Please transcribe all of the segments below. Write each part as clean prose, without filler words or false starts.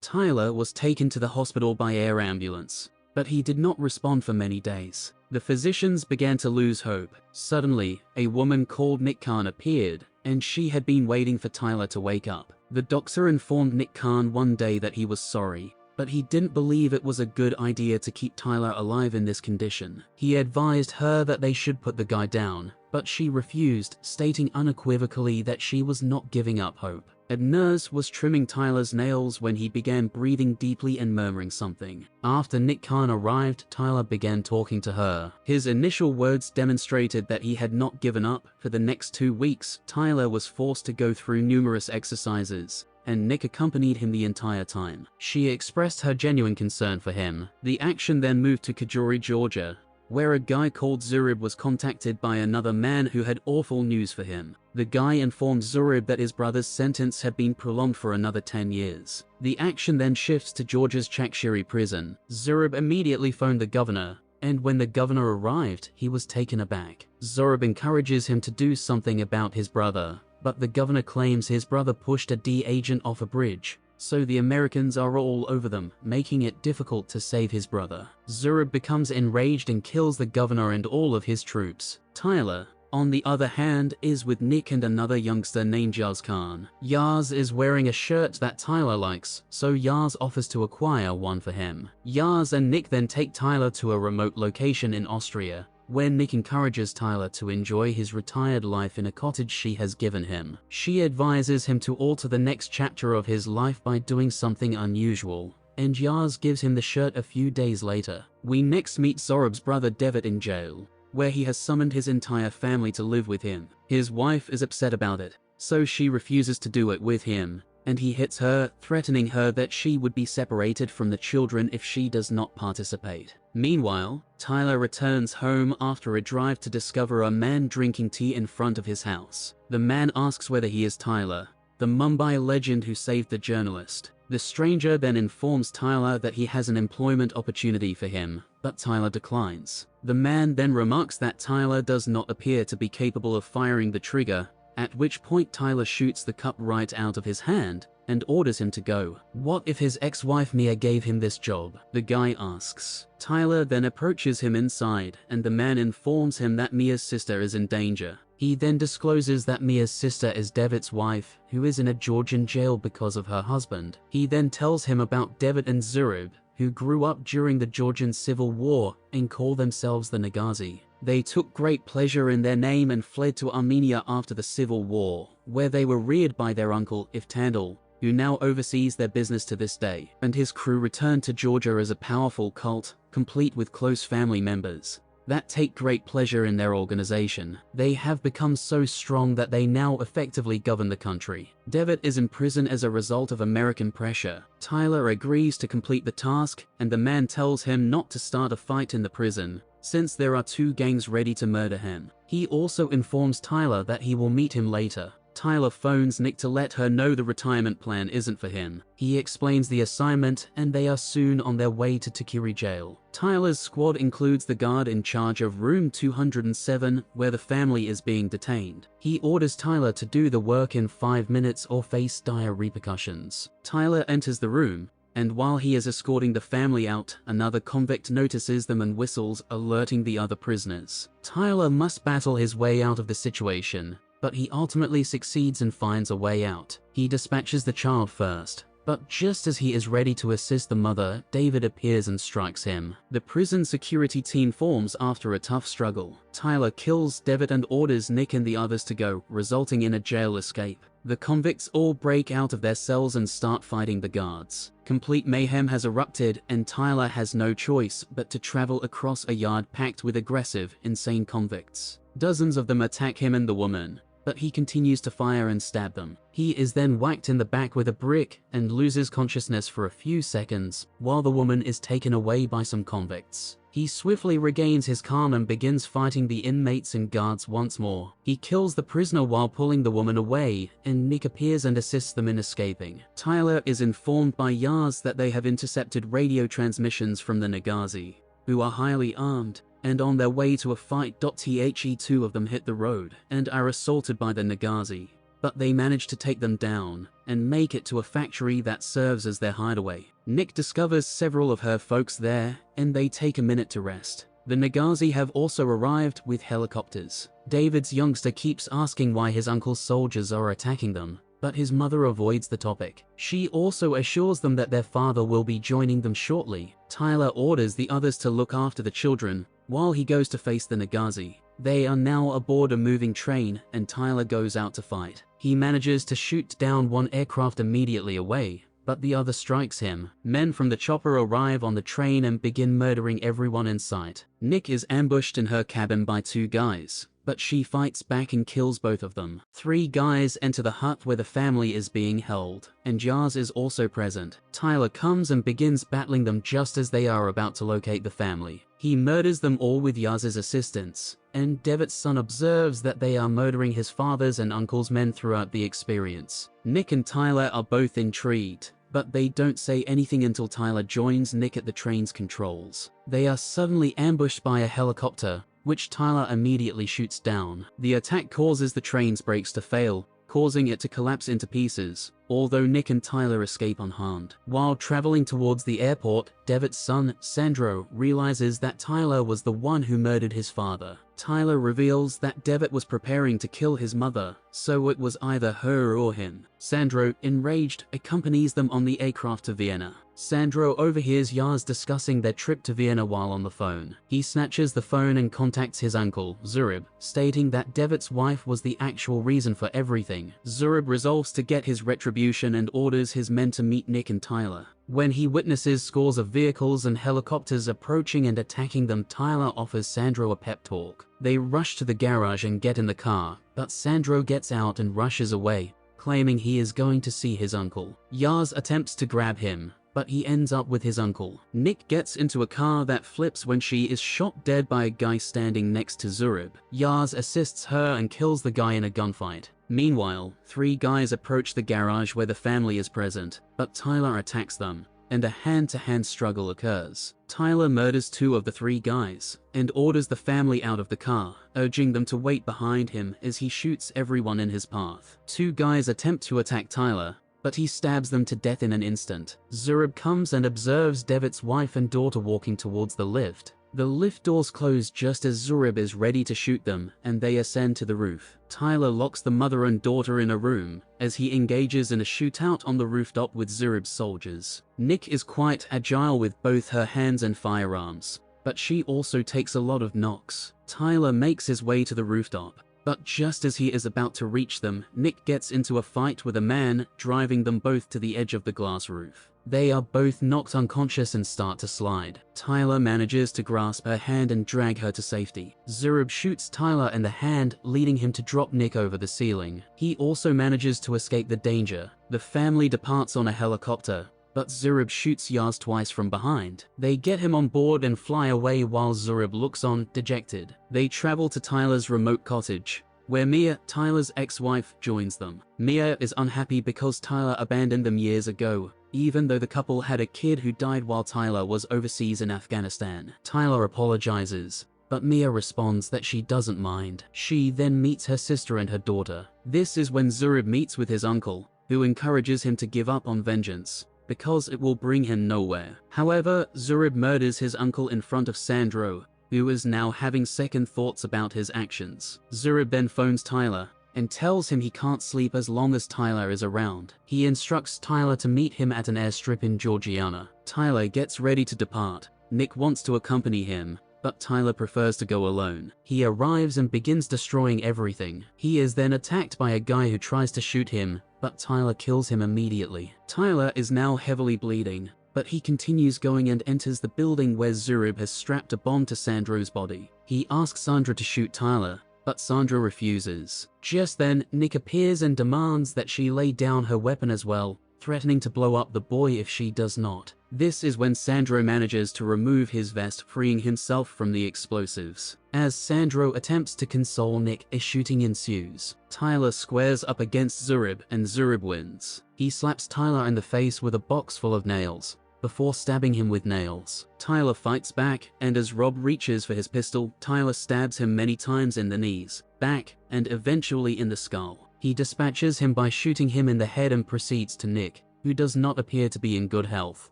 Tyler was taken to the hospital by air ambulance, but he did not respond for many days. The physicians began to lose hope. Suddenly, a woman called Nick Khan appeared, and she had been waiting for Tyler to wake up. The doctor informed Nick Khan one day that he was sorry, but he didn't believe it was a good idea to keep Tyler alive in this condition. He advised her that they should put the guy down, but she refused, stating unequivocally that she was not giving up hope. A nurse was trimming Tyler's nails when he began breathing deeply and murmuring something. After Nick Khan arrived, Tyler began talking to her. His initial words demonstrated that he had not given up. For the next 2 weeks, Tyler was forced to go through numerous exercises, and Nick accompanied him the entire time. She expressed her genuine concern for him. The action then moved to Kajuri, Georgia, where a guy called Zurib was contacted by another man who had awful news for him. The guy informed Zurib that his brother's sentence had been prolonged for another 10 years. The action then shifts to Georgia's Chakshiri prison. Zurib immediately phoned the governor, and when the governor arrived, he was taken aback. Zurib encourages him to do something about his brother, but the governor claims his brother pushed a D agent off a bridge, so the Americans are all over them, making it difficult to save his brother. Zurib becomes enraged and kills the governor and all of his troops. Tyler, on the other hand, is with Nick and another youngster named Yaz Khan. Yaz is wearing a shirt that Tyler likes, so Yaz offers to acquire one for him. Yaz and Nick then take Tyler to a remote location in Austria, where Nick encourages Tyler to enjoy his retired life in a cottage she has given him. She advises him to alter the next chapter of his life by doing something unusual, and Yaz gives him the shirt a few days later. We next meet Zorob's brother Devitt in jail, where he has summoned his entire family to live with him. His wife is upset about it, so she refuses to do it with him, and he hits her, threatening her that she would be separated from the children if she does not participate. Meanwhile, Tyler returns home after a drive to discover a man drinking tea in front of his house. The man asks whether he is Tyler, the Mumbai legend who saved the journalist. The stranger then informs Tyler that he has an employment opportunity for him, but Tyler declines. The man then remarks that Tyler does not appear to be capable of firing the trigger, at which point Tyler shoots the cup right out of his hand and orders him to go. What if his ex-wife Mia gave him this job? The guy asks. Tyler then approaches him inside, and the man informs him that Mia's sister is in danger. He then discloses that Mia's sister is Devitt's wife, who is in a Georgian jail because of her husband. He then tells him about Devitt and Zurib, who grew up during the Georgian Civil War and call themselves the Nagazi. They took great pleasure in their name and fled to Armenia after the Civil War, where they were reared by their uncle Iftandil, who now oversees their business to this day. And his crew returned to Georgia as a powerful cult, complete with close family members that take great pleasure in their organization. They have become so strong that they now effectively govern the country. Devitt is in prison as a result of American pressure. Tyler agrees to complete the task, and the man tells him not to start a fight in the prison, since there are 2 gangs ready to murder him. He also informs Tyler that he will meet him later. Tyler phones Nick to let her know the retirement plan isn't for him. He explains the assignment, and they are soon on their way to Tikiri jail. Tyler's squad includes the guard in charge of room 207, where the family is being detained. He orders Tyler to do the work in 5 minutes or face dire repercussions. Tyler enters the room, and while he is escorting the family out, another convict notices them and whistles, alerting the other prisoners. Tyler must battle his way out of the situation, but he ultimately succeeds and finds a way out. He dispatches the child first, but just as he is ready to assist the mother, David appears and strikes him. The prison security team forms after a tough struggle. Tyler kills Devitt and orders Nick and the others to go, resulting in a jail escape. The convicts all break out of their cells and start fighting the guards. Complete mayhem has erupted, and Tyler has no choice but to travel across a yard packed with aggressive, insane convicts. Dozens of them attack him and the woman, but he continues to fire and stab them. He is then whacked in the back with a brick and loses consciousness for a few seconds, while the woman is taken away by some convicts. He swiftly regains his calm and begins fighting the inmates and guards once more. He kills the prisoner while pulling the woman away, and Nick appears and assists them in escaping. Tyler is informed by Yaz that they have intercepted radio transmissions from the Nagazi, who are highly armed, and on their way to a fight. The 2 of them hit the road and are assaulted by the Nagazi, but they manage to take them down and make it to a factory that serves as their hideaway. Nick discovers several of her folks there, and they take a minute to rest. The Nagazi have also arrived with helicopters. David's youngster keeps asking why his uncle's soldiers are attacking them, but his mother avoids the topic. She also assures them that their father will be joining them shortly. Tyler orders the others to look after the children while he goes to face the Nagazi. They are now aboard a moving train, and Tyler goes out to fight. He manages to shoot down one aircraft immediately away, but the other strikes him. Men from the chopper arrive on the train and begin murdering everyone in sight. Nick is ambushed in her cabin by two guys, but she fights back and kills both of them. Three guys enter the hut where the family is being held, and Jars is also present. Tyler comes and begins battling them just as they are about to locate the family. He murders them all with Yaz's assistance, and Devitt's son observes that they are murdering his father's and uncle's men throughout the experience. Nick and Tyler are both intrigued, but they don't say anything until Tyler joins Nick at the train's controls. They are suddenly ambushed by a helicopter, which Tyler immediately shoots down. The attack causes the train's brakes to fail, causing it to collapse into pieces, although Nick and Tyler escape unharmed. While traveling towards the airport, Devitt's son, Sandro, realizes that Tyler was the one who murdered his father. Tyler reveals that Devitt was preparing to kill his mother, so it was either her or him. Sandro, enraged, accompanies them on the aircraft to Vienna. Sandro overhears Yaz discussing their trip to Vienna while on the phone. He snatches the phone and contacts his uncle, Zurib, stating that Devitt's wife was the actual reason for everything. Zurib resolves to get his retribution and orders his men to meet Nick and Tyler. When he witnesses scores of vehicles and helicopters approaching and attacking them, Tyler offers Sandro a pep talk. They rush to the garage and get in the car, but Sandro gets out and rushes away, claiming he is going to see his uncle. Yaz attempts to grab him, but he ends up with his uncle. Nick gets into a car that flips when she is shot dead by a guy standing next to Zurib. Yaz assists her and kills the guy in a gunfight. Meanwhile, three guys approach the garage where the family is present, but Tyler attacks them, and a hand-to-hand struggle occurs. Tyler murders two of the three guys, and orders the family out of the car, urging them to wait behind him as he shoots everyone in his path. Two guys attempt to attack Tyler, but he stabs them to death in an instant. Zurib comes and observes Devitt's wife and daughter walking towards the lift. The lift doors close just as Zurib is ready to shoot them, and they ascend to the roof. Tyler locks the mother and daughter in a room, as he engages in a shootout on the rooftop with Zurib's soldiers. Nick is quite agile with both her hands and firearms, but she also takes a lot of knocks. Tyler makes his way to the rooftop, but just as he is about to reach them, Nick gets into a fight with a man, driving them both to the edge of the glass roof. They are both knocked unconscious and start to slide. Tyler manages to grasp her hand and drag her to safety. Zurib shoots Tyler in the hand, leading him to drop Nick over the ceiling. He also manages to escape the danger. The family departs on a helicopter, but Zurib shoots Yaz twice from behind. They get him on board and fly away while Zurib looks on, dejected. They travel to Tyler's remote cottage, where Mia, Tyler's ex-wife, joins them. Mia is unhappy because Tyler abandoned them years ago, even though the couple had a kid who died while Tyler was overseas in Afghanistan. Tyler apologizes, but Mia responds that she doesn't mind. She then meets her sister and her daughter. This is when Zurib meets with his uncle, who encourages him to give up on vengeance, because it will bring him nowhere. However, Zurib murders his uncle in front of Sandro, who is now having second thoughts about his actions. Zurib then phones Tyler and tells him he can't sleep as long as Tyler is around. He instructs Tyler to meet him at an airstrip in Georgiana. Tyler gets ready to depart. Nick wants to accompany him, but Tyler prefers to go alone. He arrives and begins destroying everything. He is then attacked by a guy who tries to shoot him, but Tyler kills him immediately. Tyler is now heavily bleeding, but he continues going and enters the building where Zurib has strapped a bomb to Sandro's body. He asks Sandra to shoot Tyler, but Sandra refuses. Just then, Nick appears and demands that she lay down her weapon as well, threatening to blow up the boy if she does not. This is when Sandro manages to remove his vest, freeing himself from the explosives. As Sandro attempts to console Nick, a shooting ensues. Tyler squares up against Zurib, and Zurib wins. He slaps Tyler in the face with a box full of nails, before stabbing him with nails. Tyler fights back, and as Rob reaches for his pistol, Tyler stabs him many times in the knees, back, and eventually in the skull. He dispatches him by shooting him in the head and proceeds to Nick, who does not appear to be in good health.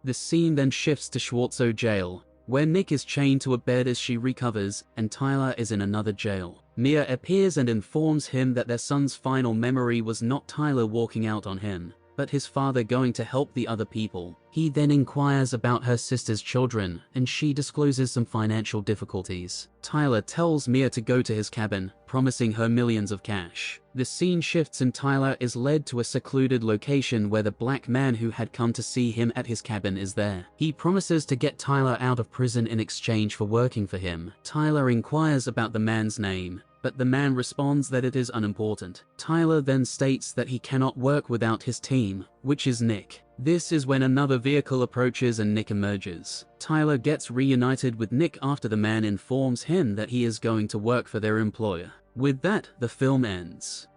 The scene then shifts to Schwartzow jail, where Nick is chained to a bed as she recovers, and Tyler is in another jail. Mia appears and informs him that their son's final memory was not Tyler walking out on him, but his father going to help the other people. He then inquires about her sister's children, and she discloses some financial difficulties. Tyler tells Mia to go to his cabin, promising her millions of cash. The scene shifts and Tyler is led to a secluded location where the black man who had come to see him at his cabin is there. He promises to get Tyler out of prison in exchange for working for him. Tyler inquires about the man's name, but the man responds that it is unimportant. Tyler then states that he cannot work without his team, which is Nick. This is when another vehicle approaches and Nick emerges. Tyler gets reunited with Nick after the man informs him that he is going to work for their employer. With that, the film ends.